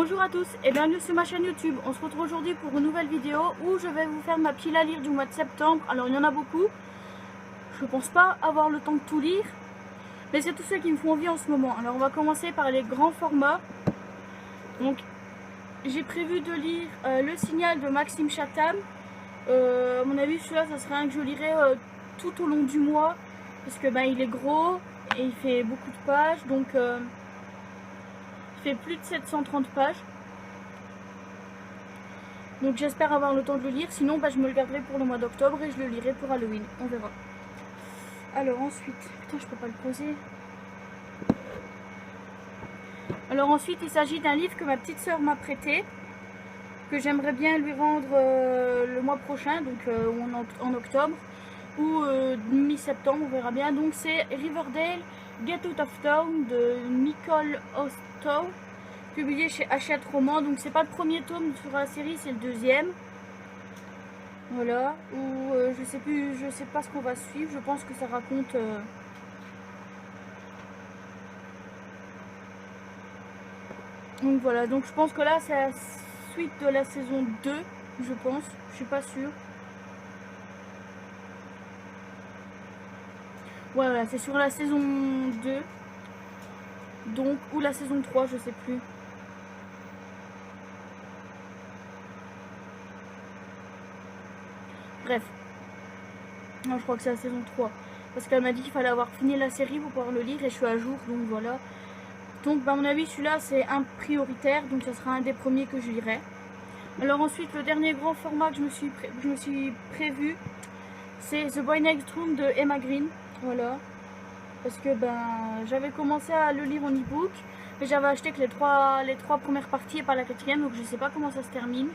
Bonjour à tous et bienvenue sur ma chaîne YouTube. On se retrouve aujourd'hui pour une nouvelle vidéo où je vais vous faire ma pile à lire du mois de septembre. Alors il y en a beaucoup, je pense pas avoir le temps de tout lire, mais c'est tous ceux qui me font envie en ce moment. Alors on va commencer par les grands formats. Donc j'ai prévu de lire Le Signal de Maxime Chatham. À mon avis celui-là ça serait un que je lirai tout au long du mois, parce que il est gros et il fait beaucoup de pages, donc il fait plus de 730 pages. Donc j'espère avoir le temps de le lire, sinon je me le garderai pour le mois d'octobre et je le lirai pour Halloween, on verra. Alors ensuite, putain je peux pas le poser. Alors ensuite il s'agit d'un livre que ma petite soeur m'a prêté, que j'aimerais bien lui rendre le mois prochain, donc en octobre ou mi-septembre, on verra bien. Donc c'est Riverdale Get Out of Town de Nicole Ostow, publié chez Hachette Roman. Donc c'est pas le premier tome sur la série, c'est le deuxième. Voilà, ou je sais pas ce qu'on va suivre. Je pense que ça raconte donc voilà, donc je pense que là c'est la suite de la saison 2, je pense, je suis pas sûre. Ouais, voilà, c'est sur la saison 2, donc, ou la saison 3, je sais plus. Bref, non, je crois que c'est la saison 3, parce qu'elle m'a dit qu'il fallait avoir fini la série pour pouvoir le lire et je suis à jour, donc voilà. Donc à mon avis celui-là c'est un prioritaire, donc ça sera un des premiers que je lirai. Alors ensuite le dernier grand format que je me suis prévu, c'est The Boy Next Room de Emma Green. Voilà, parce que j'avais commencé à le lire en e-book, mais j'avais acheté que les trois premières parties et pas la quatrième, donc je sais pas comment ça se termine.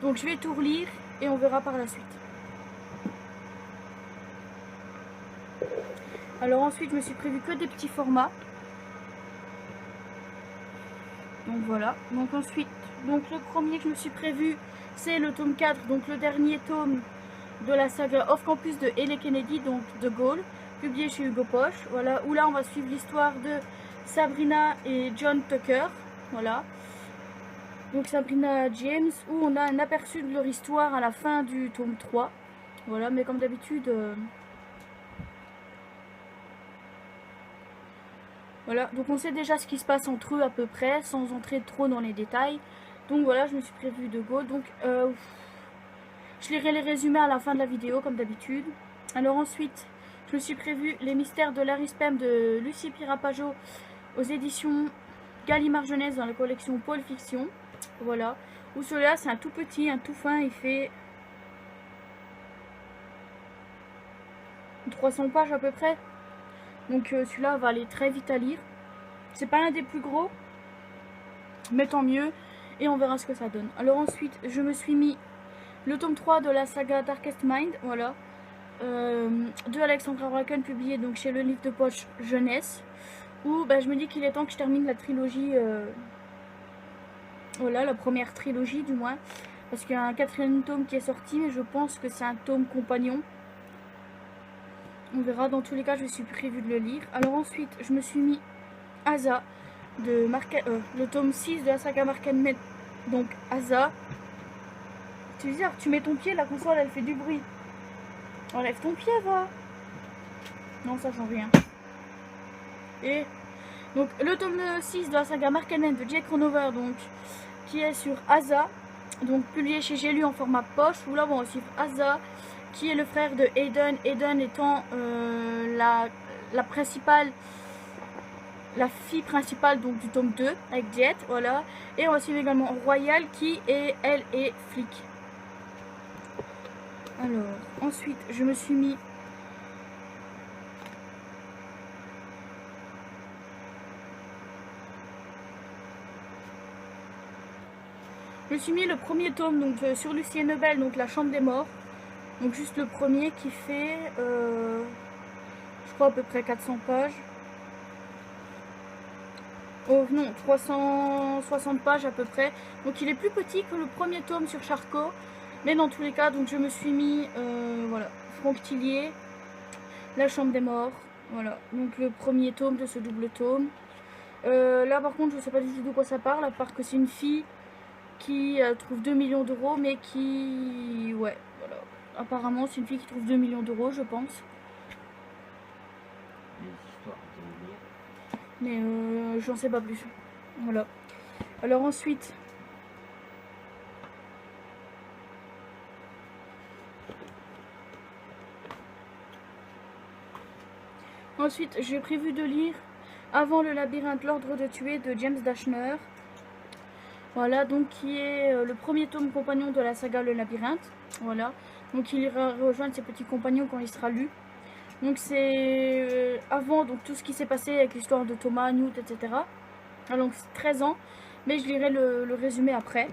Donc je vais tout relire et on verra par la suite. Alors ensuite je me suis prévu que des petits formats. Donc voilà, donc ensuite, donc le premier que je me suis prévu, c'est le tome 4, donc le dernier tome de la saga Off Campus de Ellie Kennedy, donc de Gaulle, publié chez Hugo Poche. Voilà, où là on va suivre l'histoire de Sabrina et John Tucker. Voilà, donc Sabrina James, où on a un aperçu de leur histoire à la fin du tome 3. Voilà, mais comme d'habitude... Voilà, donc on sait déjà ce qui se passe entre eux à peu près, sans entrer trop dans les détails. Donc voilà, je me suis prévu de go. Donc je lirai les résumés à la fin de la vidéo, comme d'habitude. Alors ensuite, je me suis prévu Les Mystères de Larry Spam de Lucie Pirapajo aux éditions Gallimard Jeunesse dans la collection Pôle Fiction. Voilà, où celui-là c'est un tout petit, un tout fin, il fait 300 pages à peu près. Donc celui-là va aller très vite à lire. C'est pas un des plus gros, mais tant mieux. Et on verra ce que ça donne. Alors ensuite, je me suis mis le tome 3 de la saga Darkest Mind. Voilà. De Alexandra Bracken, publié donc chez le livre de poche Jeunesse. Où je me dis qu'il est temps que je termine la trilogie. Voilà, la première trilogie du moins. Parce qu'il y a un quatrième tome qui est sorti, mais je pense que c'est un tome compagnon. On verra, dans tous les cas je suis prévu de le lire. Alors ensuite je me suis mis Asa de le tome 6 de la saga Mark & Men. Donc Asa, tu veux dire, tu mets ton pied, la console elle fait du bruit. Enlève ton pied, va. Non, ça change rien. Et donc le tome 6 de la saga Mark & Men de Jake Ronover, donc qui est sur Asa, donc publié chez J'ai lu en format poche, où là on va suivre Asa, qui est le frère de Aiden, Aiden étant la fille principale donc du tome 2 avec Jet, voilà. Et on va suivre également Royal qui est, elle, est flic. Alors ensuite je me suis mis le premier tome donc sur Lucie Nebel, donc La Chambre des Morts. Donc juste le premier qui fait, je crois à peu près 400 pages. Oh non, 360 pages à peu près. Donc il est plus petit que le premier tome sur Charcot. Mais dans tous les cas, donc je me suis mis, voilà, Franck Tillier, La Chambre des Morts. Voilà, donc le premier tome de ce double tome. Là par contre je sais pas du tout de quoi ça parle, à part que c'est une fille qui trouve 2 millions d'euros, mais qui... Ouais, voilà. Apparemment c'est une fille qui trouve 2 millions d'euros, je pense. Mais j'en sais pas plus. Voilà. Alors ensuite... Ensuite, j'ai prévu de lire Avant le labyrinthe, l'ordre de tuer de James Dashner. Voilà, donc qui est le premier tome compagnon de la saga Le Labyrinthe. Voilà, donc il ira rejoindre ses petits compagnons quand il sera lu. Donc c'est avant donc tout ce qui s'est passé avec l'histoire de Thomas, Newt, etc. Alors donc c'est 13 ans, mais je lirai le résumé après.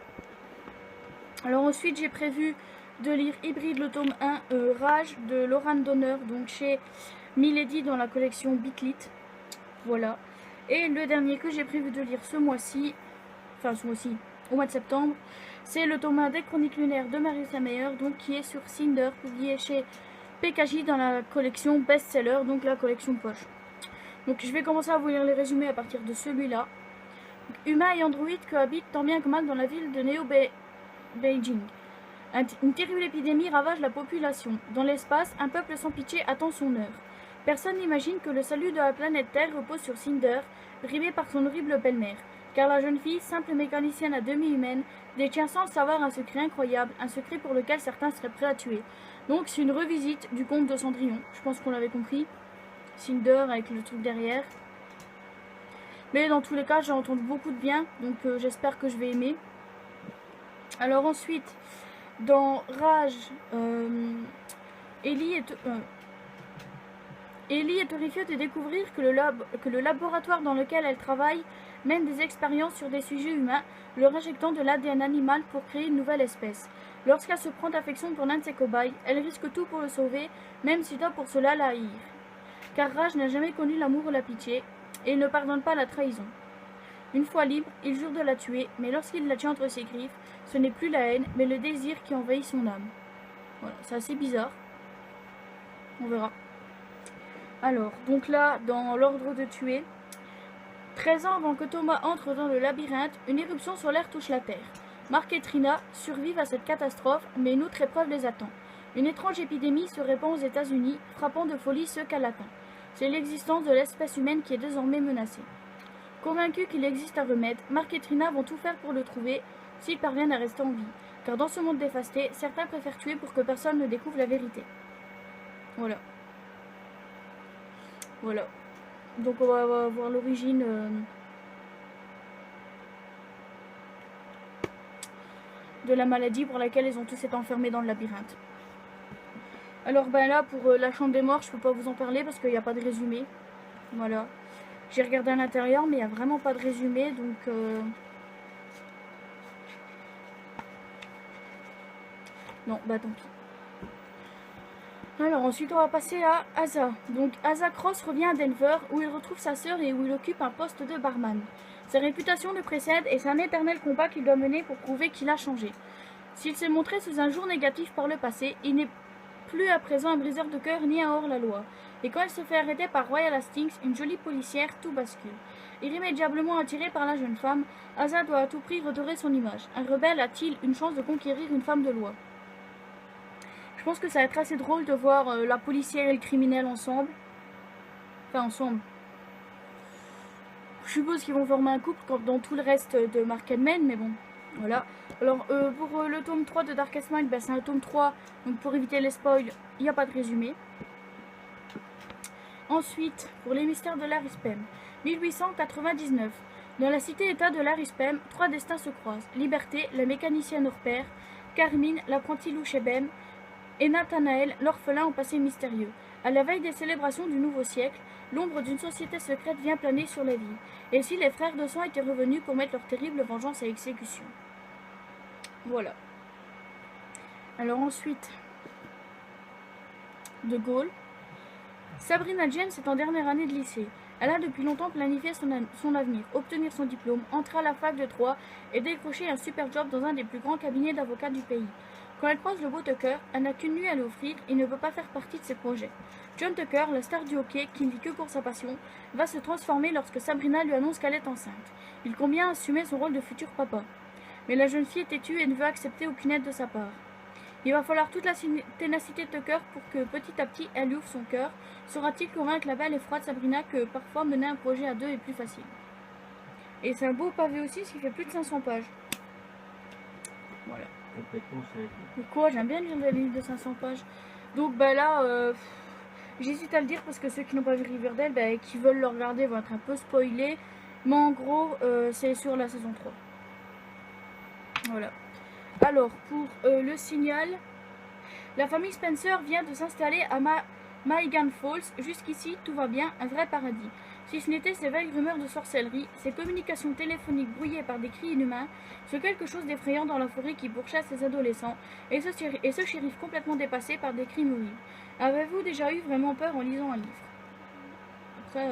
Alors ensuite j'ai prévu de lire Hybride le tome 1, Rage de Laurent Donner, donc chez Milady dans la collection Bitlit. Voilà. Et le dernier que j'ai prévu de lire ce mois-ci, enfin ce mois-ci, au mois de septembre, c'est le tome 1 des Chroniques lunaires de Marissa Meyer, donc qui est sur Cinder, publié chez PKJ dans la collection Best-Seller, donc la collection poche. Donc je vais commencer à vous lire les résumés à partir de celui-là. Humains et androïdes cohabitent tant bien que mal dans la ville de Néo-Beijing. Une terrible épidémie ravage la population. Dans l'espace, un peuple sans pitié attend son heure. Personne n'imagine que le salut de la planète Terre repose sur Cinder, brimée par son horrible belle-mère. Car la jeune fille, simple mécanicienne à demi humaine, détient sans le savoir un secret incroyable, un secret pour lequel certains seraient prêts à tuer. Donc c'est une revisite du conte de Cendrillon, je pense qu'on l'avait compris. Cinder avec le truc derrière. Mais dans tous les cas, j'ai entendu beaucoup de bien, donc j'espère que je vais aimer. Alors ensuite, dans Rage, Ellie est horrifiée de découvrir que le laboratoire dans lequel elle travaille mène des expériences sur des sujets humains, leur injectant de l'ADN animal pour créer une nouvelle espèce. Lorsqu'elle se prend d'affection pour l'un de ses cobayes, elle risque tout pour le sauver, même si doit pour cela la haïr. Car Rage n'a jamais connu l'amour ou la pitié, et il ne pardonne pas la trahison. Une fois libre, il jure de la tuer, mais lorsqu'il la tient entre ses griffes, ce n'est plus la haine, mais le désir qui envahit son âme. Voilà, c'est assez bizarre. On verra. Alors, donc là, dans l'ordre de tuer, 13 ans avant que Thomas entre dans le labyrinthe, une éruption solaire touche la Terre. Mark et Trina survivent à cette catastrophe, mais une autre épreuve les attend. Une étrange épidémie se répand aux États-Unis, frappant de folie ceux qu'elle atteint. C'est l'existence de l'espèce humaine qui est désormais menacée. Convaincus qu'il existe un remède, Mark et Trina vont tout faire pour le trouver, s'ils parviennent à rester en vie. Car dans ce monde dévasté, certains préfèrent tuer pour que personne ne découvre la vérité. Voilà. Voilà. Donc on va voir l'origine de la maladie pour laquelle ils ont tous été enfermés dans le labyrinthe. Alors ben là pour la chambre des morts je peux pas vous en parler parce qu'il n'y a pas de résumé. Voilà. J'ai regardé à l'intérieur mais il n'y a vraiment pas de résumé donc non bah tant pis. Alors ensuite on va passer à Asa. Donc Asa Cross revient à Denver où il retrouve sa sœur et où il occupe un poste de barman. Sa réputation le précède et c'est un éternel combat qu'il doit mener pour prouver qu'il a changé. S'il s'est montré sous un jour négatif par le passé, il n'est plus à présent un briseur de cœur ni un hors-la-loi. Et quand il se fait arrêter par Royal Hastings, une jolie policière, tout bascule. Irrémédiablement attiré par la jeune femme, Asa doit à tout prix redorer son image. Un rebelle a-t-il une chance de conquérir une femme de loi? Je pense que ça va être assez drôle de voir la policière et le criminel ensemble. Enfin, ensemble. Je suppose qu'ils vont former un couple comme dans tout le reste de Mark & Men, mais bon, voilà. Alors, pour le tome 3 de Darkest Mind, ben, c'est un tome 3, donc pour éviter les spoils, il n'y a pas de résumé. Ensuite, pour les mystères de l'Arispem, 1899. Dans la cité-état de l'Arispem, 3 destins se croisent. Liberté, la mécanicienne hors pair, Carmine, l'apprenti louche Ebem, et Nathanaël, l'orphelin au passé mystérieux. À la veille des célébrations du nouveau siècle, l'ombre d'une société secrète vient planer sur la ville. Et si les frères de sang étaient revenus pour mettre leur terrible vengeance à exécution. Voilà. Alors ensuite, De Gaulle. Sabrina James est en dernière année de lycée. Elle a depuis longtemps planifié son avenir, obtenir son diplôme, entrer à la fac de Troyes et décrocher un super job dans un des plus grands cabinets d'avocats du pays. Quand elle croise le beau Tucker, elle n'a qu'une nuit à lui offrir et ne peut pas faire partie de ses projets. John Tucker, la star du hockey, qui ne vit que pour sa passion, va se transformer lorsque Sabrina lui annonce qu'elle est enceinte. Il compte bien assumer son rôle de futur papa. Mais la jeune fille est têtue et ne veut accepter aucune aide de sa part. Il va falloir toute la ténacité de Tucker pour que petit à petit elle lui ouvre son cœur. Saura-t-il convaincre la belle et froide Sabrina que parfois mener un projet à deux est plus facile. Et c'est un beau pavé aussi, ce qui fait plus de 500 pages. Voilà. Complètement c'est. Mais quoi, j'aime bien lire des livres de 500 pages. Donc bah là, j'hésite à le dire parce que ceux qui n'ont pas vu Riverdale, bah, qui veulent le regarder vont être un peu spoilés. Mais en gros, c'est sur la saison 3. Voilà. Alors, pour le signal, la famille Spencer vient de s'installer à Maigan Falls. Jusqu'ici, tout va bien, un vrai paradis. Si ce n'était ces vagues rumeurs de sorcellerie, ces communications téléphoniques brouillées par des cris inhumains, ce quelque chose d'effrayant dans la forêt qui pourchasse les adolescents, et ce shérif complètement dépassé par des crimes horribles. Avez-vous déjà eu vraiment peur en lisant un livre? Après,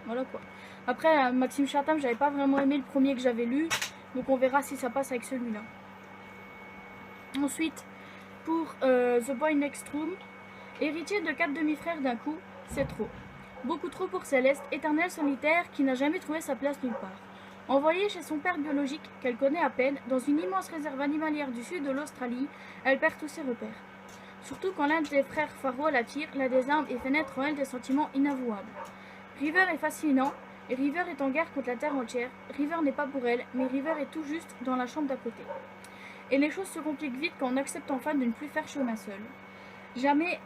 voilà quoi. Après, Maxime Chatham, j'avais pas vraiment aimé le premier que j'avais lu, donc on verra si ça passe avec celui-là. Ensuite, pour The Boy Next Room, héritier de 4 demi-frères d'un coup, c'est trop. Beaucoup trop pour Céleste, éternelle solitaire qui n'a jamais trouvé sa place nulle part. Envoyée chez son père biologique, qu'elle connaît à peine, dans une immense réserve animalière du sud de l'Australie, elle perd tous ses repères. Surtout quand l'un des frères Faro l'attire, la désarme et fait naître en elle des sentiments inavouables. River est fascinant, et River est en guerre contre la terre entière. River n'est pas pour elle, mais River est tout juste dans la chambre d'à côté. Et les choses se compliquent vite quand on accepte enfin de ne plus faire chemin seul. Jamais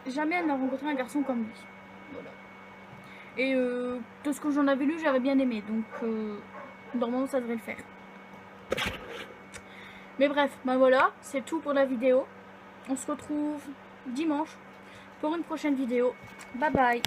elle n'a rencontré un garçon comme lui. Voilà. Et de ce que j'en avais lu, j'avais bien aimé. Donc, normalement, ça devrait le faire. Mais bref, ben voilà, c'est tout pour la vidéo. On se retrouve dimanche pour une prochaine vidéo. Bye bye.